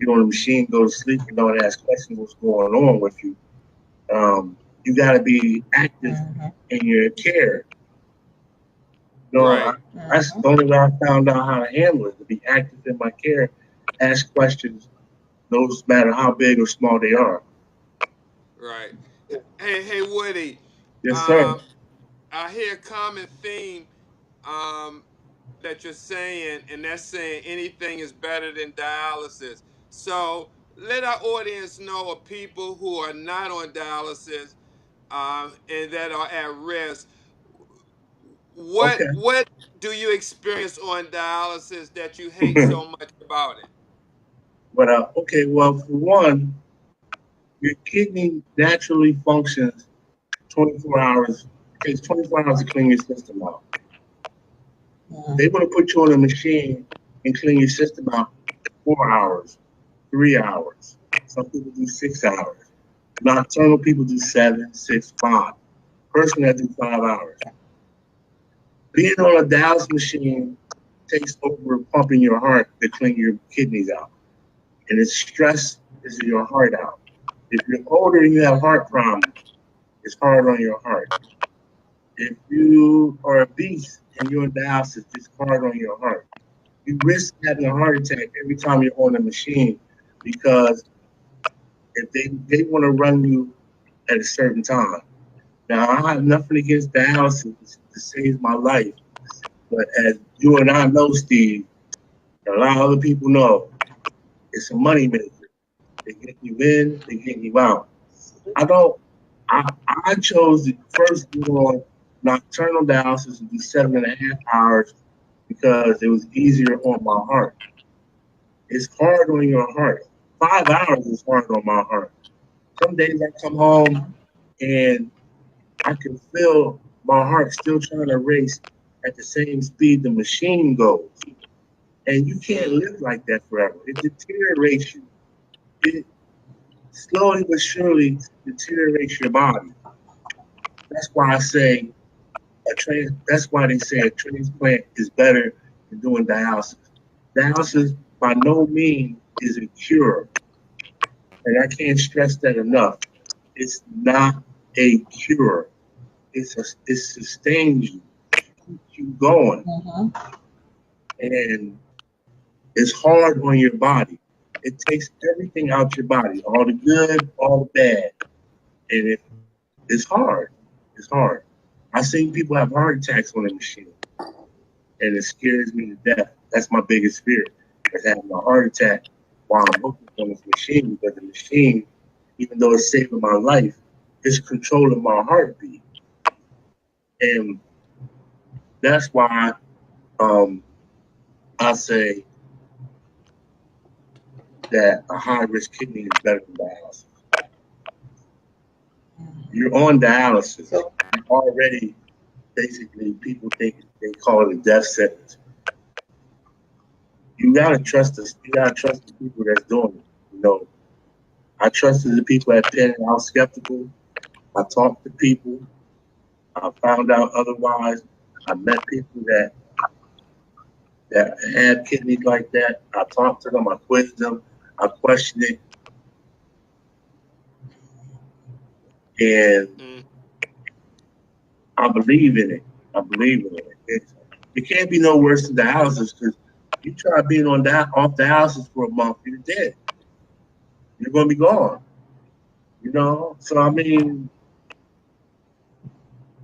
get on the machine, go to sleep, and don't ask questions what's going on with you. You got to be active
Mhm.
in your care.
right.
That's
Mhm.
the only way I found out how to handle it, to be active in my care, ask questions, no matter how big or small they are.
Right. Hey, Woody.
Yes, sir.
Um, I hear a common theme um, that you're saying, and that's saying anything is better than dialysis. So let our audience know of people who are not on dialysis and that are at risk. What
Okay.
what do you experience on dialysis that you hate so much about it?
Okay, well, for one, your kidney naturally functions 24 hours. It takes 24 hours to clean your system out.
Mhm.
They want to put you on a machine and clean your system out 4 hours, 3 hours. Some people do 6 hours. Nocturnal people do 7, 6, 5. Person that do 5 hours. Being on a dialysis machine takes over pumping your heart to clean your kidneys out. And it's stress is your heart out. If you're older and you have heart problems, it's hard on your heart. If you are obese and you're on dialysis, it's hard on your heart. You risk having a heart attack every time you're on a machine because if they want to run you at a certain time. Now I have nothing against dialysis to save my life, but as you and I know, Steve, and a lot of other people know, it's a money maker. They get you in, they get you out. I don't. I chose to first go on nocturnal dialysis and do 7.5 hours because it was easier on my heart. It's hard on your heart. 5 hours is hard on my heart. Some days I come home and I can feel my heart still trying to race at the same speed the machine goes. And you can't
Mm.
live like that forever. It deteriorates you. It slowly but surely deteriorates your body. That's why I say that's why they say a transplant is better than doing dialysis. Dialysis by no means is a cure. And I can't stress that enough. It's not a cure. It sustains you, keeps you going,
Mhm.
and it's hard on your body. It takes everything out your body, all the good, all the bad, and it's hard. It's hard. I've seen people have heart attacks on the machine, and it scares me to death. That's my biggest fear, is having a heart attack while I'm hooked on this machine because the machine, even though it's saving my life, it's controlling my heartbeat, and that's why um, I say that a high risk kidney is better than dialysis. You're on dialysis.
So,
You're already basically people think they call it a death sentence. You gotta trust us. You gotta trust the people that's doing it. I trusted the people at Penn. I was skeptical. I talked to people. I found out otherwise. I met people that had kidneys like that. I talked to them. I quizzed them. I questioned it, and
Mm.
I believe in it. I believe in it. It can't be no worse than dialysis because you try being on that off dialysis for a month, you're dead. You're gonna be gone. So I mean,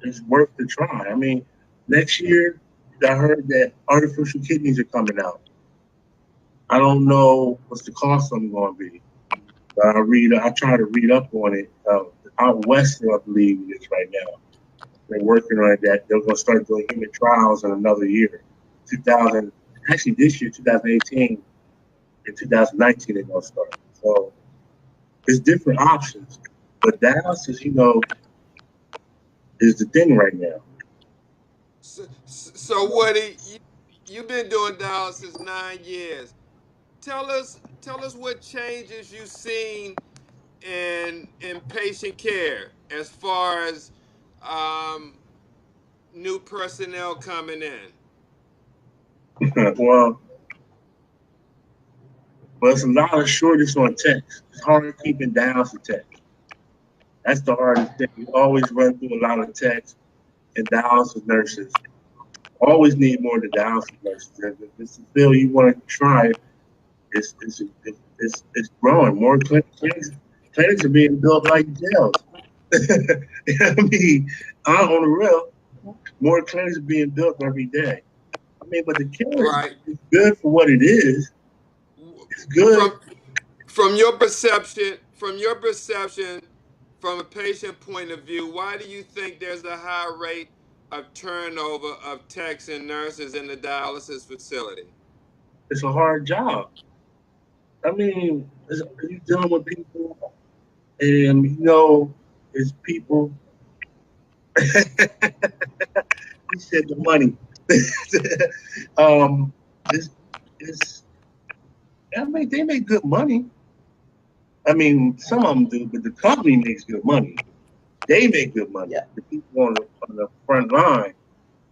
it's worth the try. I mean, next year I heard that artificial kidneys are coming out. I don't know what's the cost of them going to be. But I try to read up on it. Out west, I believe it is right now. They're working on it. That they're going to start doing human trials in another year, 2000. Actually, this year, 2018 and 2019, they're going to start. So there's different options, but dialysis, is the thing right now.
So Woody, you've been doing dialysis 9 years. Tell us what changes you've seen in patient care as far as um, new personnel coming in.
well, it's a lot of shortage on techs. It's hard keeping dialysis techs. That's the hardest thing. You always run through a lot of techs and dialysis nurses. Always need more than dialysis nurses. If it's a field you want to try, it's growing. More clinics are being built like jails. I mean, on the real, more clinics are being built every day. I mean, but the care
Right.
is good for what it is. It's good.
From from your perception, from a patient point of view, why do you think there's a high rate of turnover of techs and nurses in the dialysis facility?
It's a hard job. I mean, you're dealing with people, and it's people. He said the money. um, it's, it's, I mean, they make good money. I mean, some of them do, but the company makes good money. They make good money.
Yeah.
The people on the front line,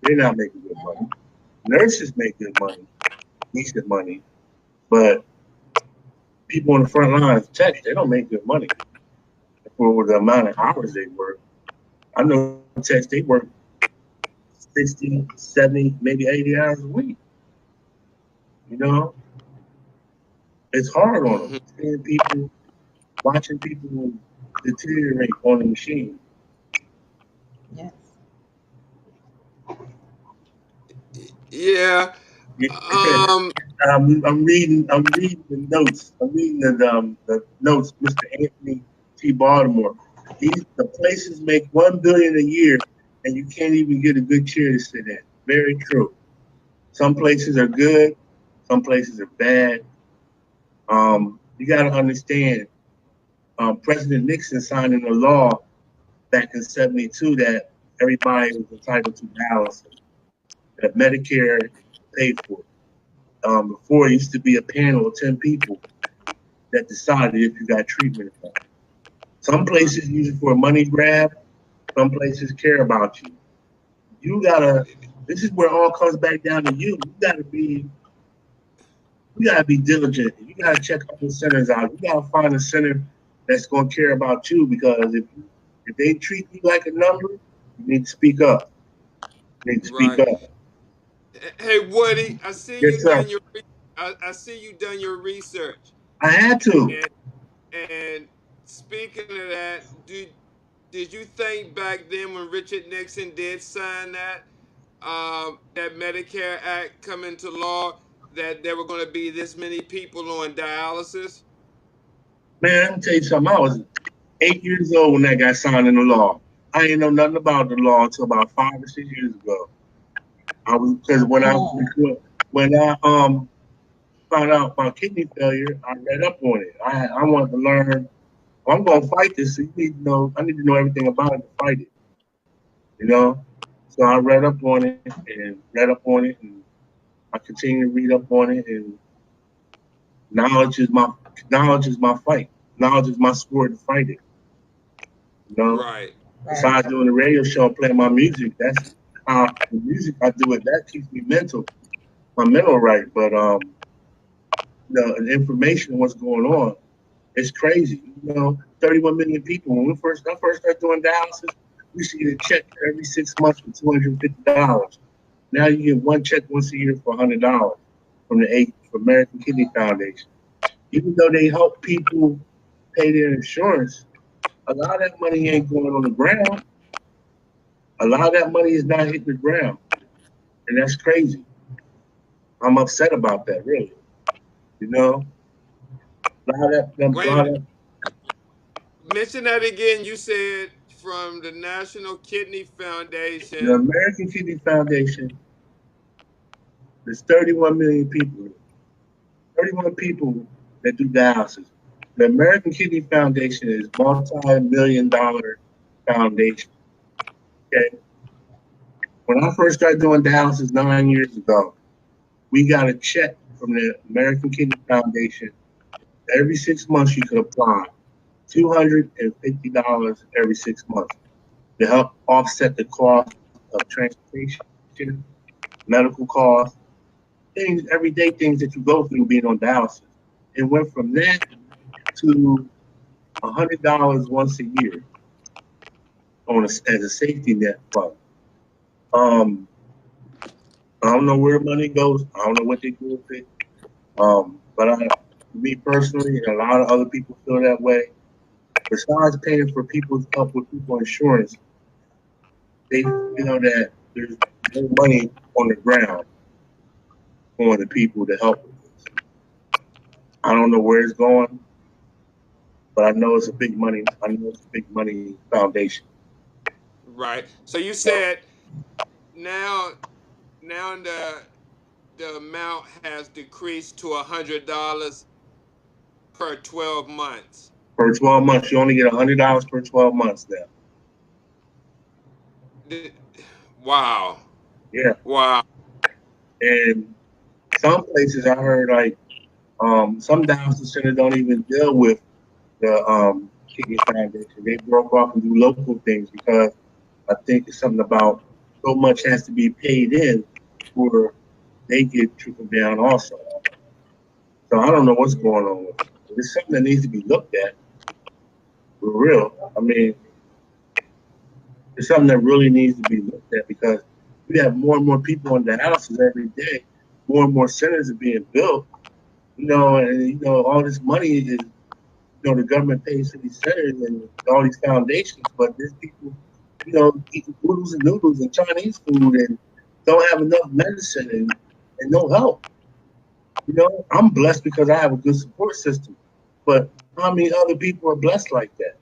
they're not making good money. Nurses make good money, decent money, but people on the front lines, techs, they don't make good money for the amount of hours they work. I know techs, they work 60, 70, maybe 80 hours a week. You know, it's hard on them.
Mhm.
Seeing people, watching people deteriorate on the machine.
Yes.
Yeah.
Yeah.
Um.
I'm reading the notes. I'm reading the notes, Mr. Anthony T. Baltimore. The places make $1 billion a year, and you can't even get a good chair to sit in. Very true. Some places are good, some places are bad. You got to understand. President Nixon signed into law back in '72 that everybody was entitled to dialysis, that Medicare paid for it. Before, it used to be a panel of 10 people that decided if you got treatment or not. Some
Right.
places use it for a money grab. Some places care about you. You gotta. This is where it all comes back down to you. You gotta be diligent. You gotta check all the centers out. You gotta find a center that's gonna care about you because if they treat you like a number, you need to speak up. You need to speak
Right.
up.
Hey, Woody, I see
Yes,
you
sir.
done your. I see you done your research,
I had to.
and and speaking of that, did you think back then when Richard Nixon did sign that Medicare Act come into law that there were going to be this many people on dialysis?
Man, let me tell you something. I was 8 years old when that got signed into law. I ain't know nothing about the law until about 5 or 6 years ago. I was because
Mm.
when I found out about kidney failure, I read up on it. I wanted to learn. Well, I'm gonna fight this. So you need to know. I need to know everything about it to fight it. You know. So I read up on it and read up on it, and I continue to read up on it. And knowledge is my knowledge is my fight. Knowledge is my sword to fight it. You know.
Right.
Right.
Besides doing the radio show and playing my music, that's how the music I do it. That keeps me my mental right. But the information, what's going on, it's crazy. 31 million people. When I first started doing dialysis, we used to get a check every 6 months for $250. Now you get one check once a year for $100 from from American Kidney Foundation. Even though they help people pay their insurance, a lot of that money ain't going on the ground. A lot of that money is not hitting the ground, and that's crazy. I'm upset about that, really. You know, a
Wait a
lot
minute.
of
Mention that again. You said from the National Kidney
the
Foundation.
American Kidney Foundation. There's 31 million people. 31 people that do dialysis. The American Kidney Foundation is multi-million-dollar foundation. Okay, when I first started doing dialysis 9 years ago, we got a check from the American Kidney Foundation. Every 6 months, you could apply $250 every 6 months to help offset the cost of transportation, medical costs, things, everyday things that you go through being on dialysis. It went from that to $100 once a year as a safety net fund. Um, I don't know where the money goes. I don't know what they do with it. Me personally, and a lot of other people feel that way. Besides paying for people's help with people insurance, they feel that there's no money on the ground for the people to help with this. I don't know where it's going, but I know it's a big money. I know it's a big money foundation.
Right. So you
So
said now now the amount has decreased to $100 per 12 months.
for 12 months, you only get $100 per 12 months now.
th- wow,
Yeah,
wow.
and some places I heard like some dialysis centers don't even deal with the kidney foundation. They broke off and do local things because I think it's something about so much has to be paid in before they get trickled down also. So I don't know what's going on with it. It's something that needs to be looked at for real. I mean, it's something that really needs to be looked at because we have more and more people in dialysis every day. More and more centers are being built. And all this money is the government pays for these centers and all these foundations, but there's people, eating oodles and noodles and Chinese food and don't have enough medicine and no help. I'm blessed because I have a good support system, but how many other people are blessed like that?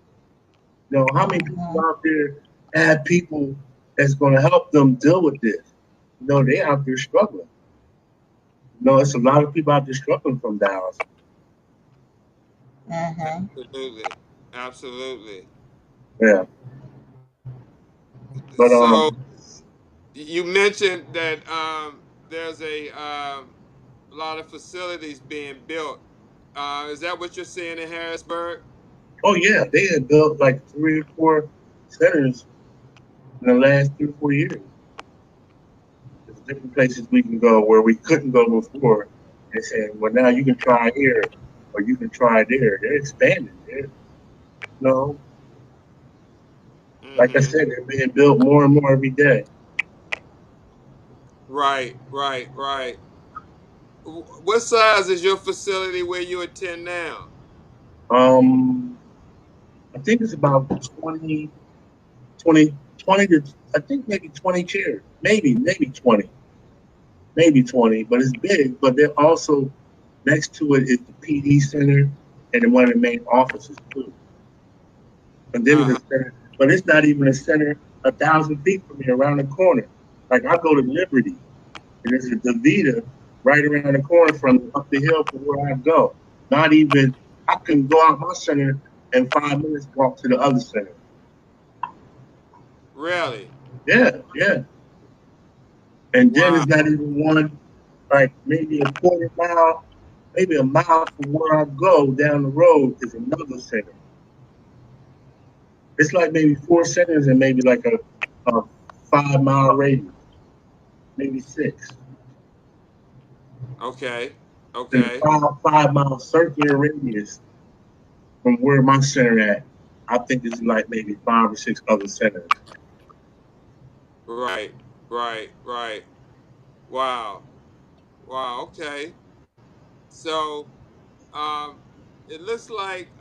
How many people
Mhm.
out there have people that's going to help them deal with this? They out there struggling. It's a lot of people out there struggling from dialysis.
Mhm.
Absolutely, absolutely.
Yeah, but
So you mentioned that there's a lot of facilities being built. Is that what you're seeing in Harrisburg?
oh yeah, they had built like 3 or 4 centers in the last 3 or 4 years. There's different places we can go where we couldn't go before. And saying, well, now you can try here or you can try there. They're expanding. No, like I
Mm-hmm.
said, they're being built more and more every day.
Right, right, right. What size is your facility where you attend now?
Um, I think it's about 20 to, I think maybe 20 chairs, maybe 20, but it's big. But they're also next to it is the PD center and then one of the main offices too. And then
Uh-huh.
it's a center, but it's not even a center 1,000 feet from me around the corner. Like I go to Liberty and there's a Davita right around the corner from up the hill from where I go. Not even, I can go out my center and 5 minutes walk to the other center.
Really?
Yeah, yeah. And then
Wow.
it's not even one, like maybe a quarter mile, maybe a mile from where I go down the road is another center. It's like maybe 4 centers and maybe like a 5 mile radius, maybe six.
Okay.
Then a
Okay.
5 mile circular radius from where my center at. I think it's like maybe 5 or 6 other centers.
Right. Right. Right. Wow. Wow. Okay. So, um, it looks like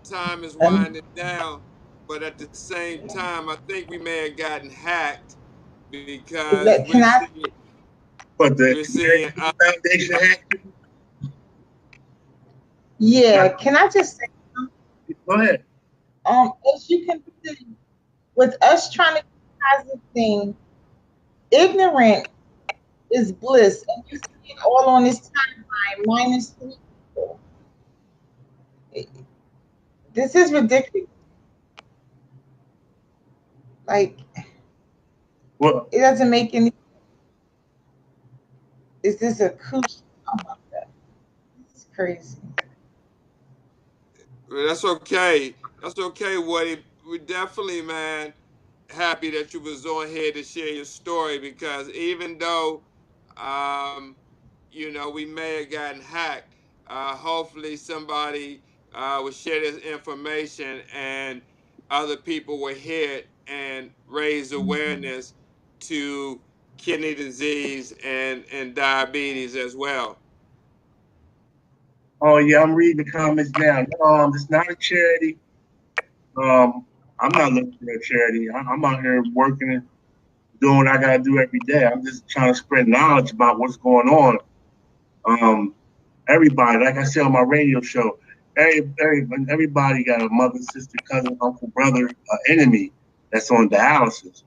time is
And
winding down, but at the same time, I think we may have gotten hacked because
can I?
But the
we're seeing
Community Foundation hacked
Yeah.
it.
Can I just say,
Go ahead.
as you can see, with us trying to do positive thing, ignorant is bliss, and you see it all on this timeline. Minus 3 people. This is ridiculous. Like
Well,
it doesn't make any. Is this a cruise? Oh my god, this is crazy.
that's okay. That's okay, Woody. We definitely, man, happy that you was on here to share your story because even though, um, we may have gotten hacked, hopefully somebody will share this information and other people will hear it and raise
Mhm.
awareness to kidney disease and diabetes as well.
oh yeah, I'm reading the comments now. No, it's not a charity. Um, I'm not looking for a charity. I'm out here working and doing what I gotta do every day. I'm just trying to spread knowledge about what's going on. Um, everybody, like I said on my radio show, everybody got a mother, sister, cousin, uncle, brother, enemy that's on dialysis.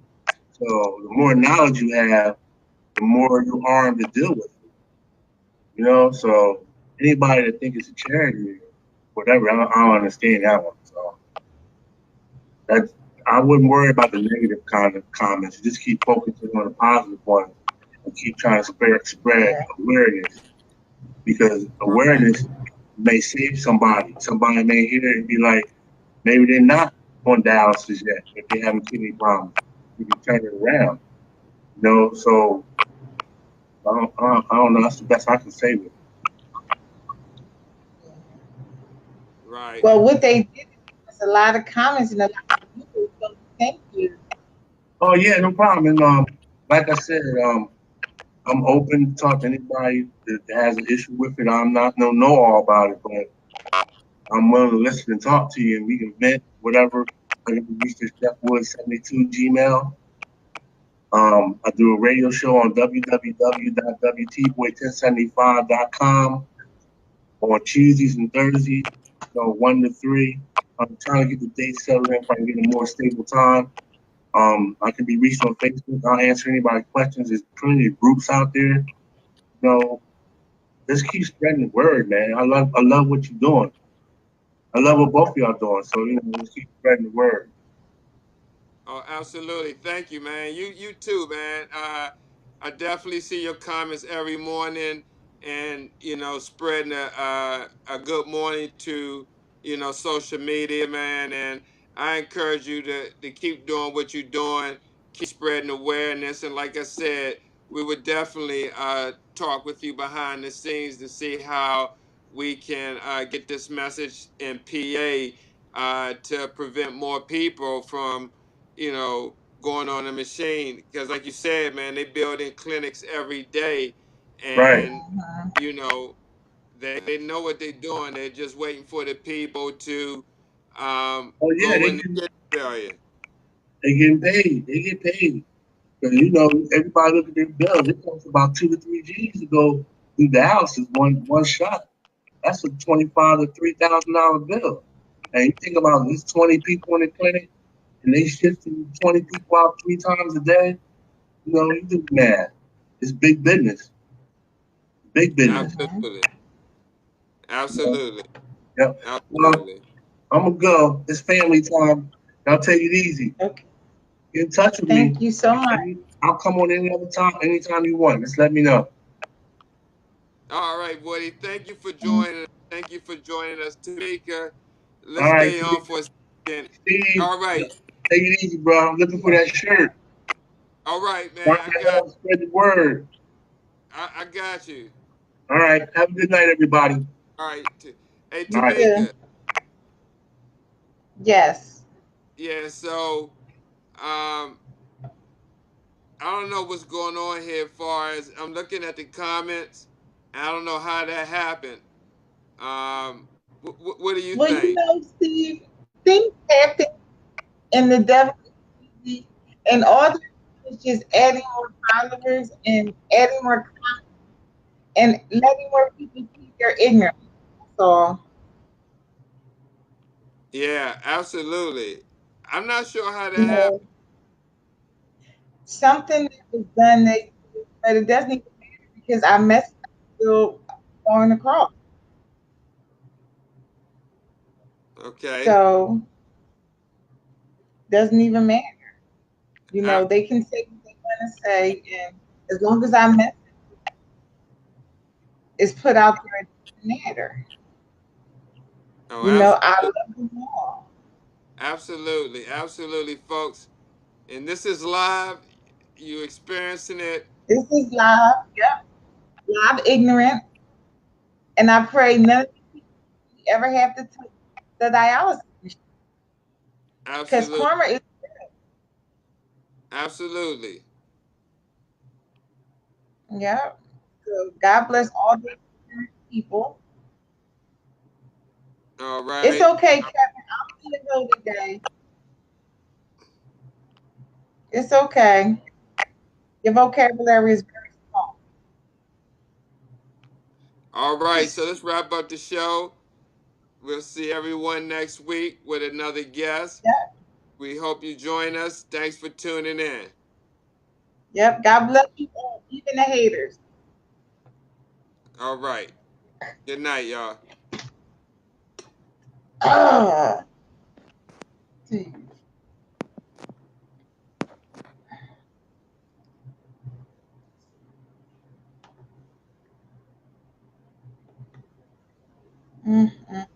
So the more knowledge you have, the more you're armed to deal with it. So anybody that think it's a charity or whatever, I don't understand that one. So that's I wouldn't worry about the negative kind of comments. Just keep focusing on the positive ones and keep trying to spread
Yeah.
awareness because
Right.
awareness may save somebody. Somebody may hear it and be like, maybe they're not on dialysis yet if they're having kidney problems. You can turn it around. So I don't know. That's the best I can say with it.
Right.
Well, what they did was a lot of comments and a lot of people. So thank you.
Oh yeah, no problem. And like I said, I'm open to talk to anybody that has an issue with it. I'm not no know all about it, but I'm willing to listen and talk to you, and we can vent whatever. I can reach the Chefwood72 Gmail. I do a radio show on www.wtboy1075.com on Tuesdays and Thursdays, 1 to 3. I'm trying to get the date settled in if I can get a more stable time. I can be reached on Facebook. I'll answer anybody's questions. There's plenty of groups out there. Just keep spreading the word, man. I love what you're doing. I love what both of y'all doing. So just keep spreading the word.
Oh, absolutely. Thank you, man. You too, man. I definitely see your comments every morning, and spreading a good morning to social media, man. And I encourage you to keep doing what you're doing, keep spreading awareness. And like I said, we would definitely talk with you behind the scenes to see how we can get this message in PA to prevent more people from going on a machine. Because, like you said, man, they build in clinics every day,
Right.
and you know they know what they're doing. They're just waiting for the people to
Oh yeah,
go in the kidney failure.
they getting paid. They get paid. Because everybody look at their bills. It costs about 2 to 3 G's to go do dialysis one shot. That's a $25 to $3,000 bill. And you think about this 20 people in the clinic and they shifting 20 people out 3 times a day. You do the math. It's big business. Big business.
Mm-hmm.
Absolutely,
You know?
absolutely,
Yep. Well,
absolutely.
I'm gonna go. It's family time. I'll take it easy.
Okay.
Get in touch with me.
Thank you so much.
I'll come on any other time, anytime you want. Just let me know.
All right, Woody. Thank you for joining. Thank you for joining us, Tamika.
All
Let's
right,
stay on for a second.
Steve.
All right,
Take it easy, bro. I'm looking for that shirt.
all right,
Trying
man.
to help spread the word.
I got you.
All right. Have a good night, everybody.
All right. Hey,
All
You
right.
too.
Tamika.
Yes.
Yeah. So, um, I don't know what's going on here. As far as I'm looking at the comments, I don't know how that happened. What do you
Well,
think?
Steve, things happen and the devil is busy, and all they're doing is just adding more followers and adding more and letting more people see their ignorance. So,
Yeah, absolutely. I'm not sure how
you
that happened.
know, something that was done that, but it doesn't even matter because our message is still going across.
Okay.
So, doesn't even matter.
I,
They can say what they want to say, and as long as our message is put out there, it doesn't matter.
oh, absolutely,
I love them all.
absolutely, absolutely, folks. And this is live. You experiencing it?
This is live, yep, live ignorant, and I pray none of you ever have to touch the dialysis machine because
Absolutely,
karma is,
absolutely.
yep. So God bless all the ignorant people.
All
It's
right.
okay, Kevin. I'm gonna go today. It's okay. Your vocabulary is very small.
All right. So let's wrap up the show. We'll see everyone next week with another guest.
Yep.
We hope you join us. Thanks for tuning in.
Yep. God bless you all, even the haters.
All right. Good night, y'all.
Ah. Mm, mm,